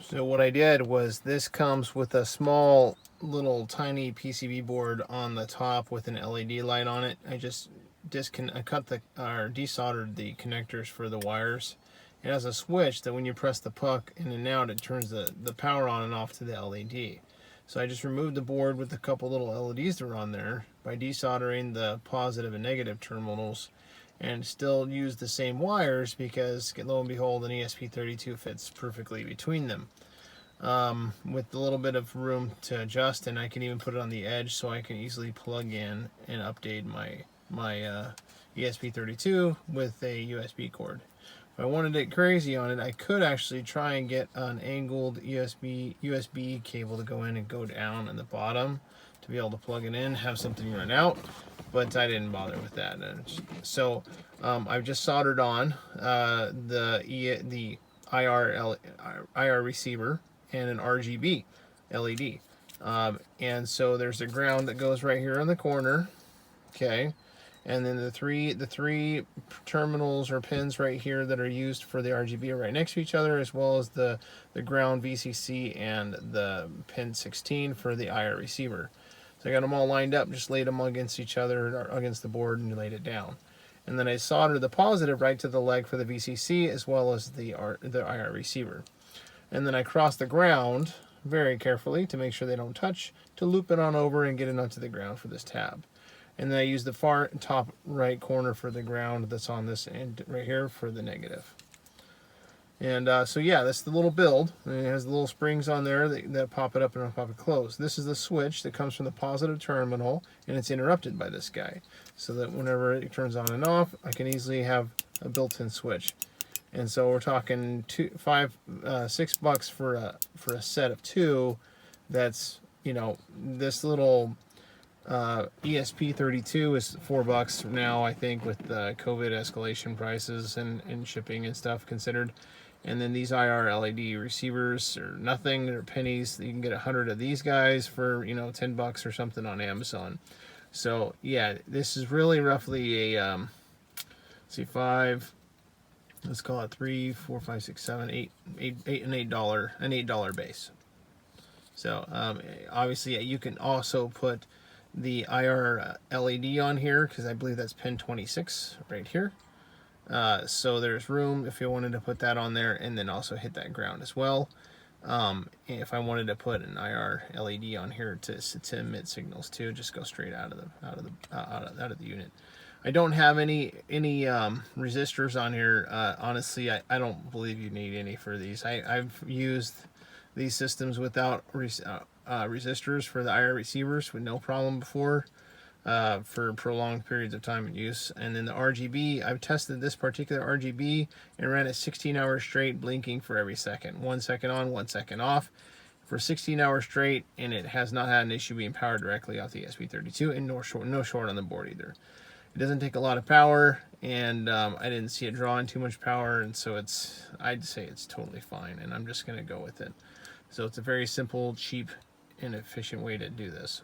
So what I did was, this comes with a small little tiny PCB board on the top with an LED light on it. I just I cut the or desoldered the connectors for the wires. It has a switch that when you press the puck in and out, it turns the power on and off to the LED. So I just removed the board with a couple little LEDs that were on there by desoldering the positive and negative terminals, and still use the same wires because, lo and behold, an ESP32 fits perfectly between them, with a little bit of room to adjust, and I can even put it on the edge so I can easily plug in and update my ESP32 with a USB cord. If I wanted it crazy on it, I could actually try and get an angled USB cable to go in and go down in the bottom to be able to plug it in, have something run out, but I didn't bother with that. So I've just soldered on the IR receiver and an RGB LED. And so there's a ground that goes right here in the corner, okay, and then the three terminals or pins right here that are used for the RGB are right next to each other, as well as the ground VCC and the pin 16 for the IR receiver. So I got them all lined up, just laid them against each other or against the board and laid it down. And then I soldered the positive right to the leg for the VCC as well as the IR receiver. And then I crossed the ground very carefully to make sure they don't touch, to loop it on over and get it onto the ground for this tab. And then I use the far top right corner for the ground that's on this end right here for the negative. And so yeah, that's the little build. And it has the little springs on there that pop it up and pop it closed. This is the switch that comes from the positive terminal, and it's interrupted by this guy. So that whenever it turns on and off, I can easily have a built-in switch. And so we're talking $6 for a set of two. That's, this little ESP32 is $4 now, I think, with the COVID escalation prices and shipping and stuff considered. And then these IR LED receivers are nothing; they're pennies. You can get 100 of these guys for $10 or something on Amazon. So yeah, this is really roughly a let's see, five. Let's call it 3, 4, 5, 6, 7, 8, an $8 base. So obviously you can also put the IR LED on here, because I believe that's pin 26 right here. So there's room if you wanted to put that on there, and then also hit that ground as well. If I wanted to put an IR LED on here to emit signals too, just go straight out of the unit. I don't have any resistors on here. Honestly, I don't believe you need any for these. I've used these systems without resistors for the IR receivers with no problem before, for prolonged periods of time in use. And then the RGB, I've tested this particular RGB and ran it 16 hours straight, blinking for every second. 1 second on, 1 second off for 16 hours straight, and it has not had an issue being powered directly off the ESP32, and no short on the board either. It doesn't take a lot of power, and I didn't see it drawing too much power, and so I'd say it's totally fine, and I'm just going to go with it. So it's a very simple, cheap, and efficient way to do this.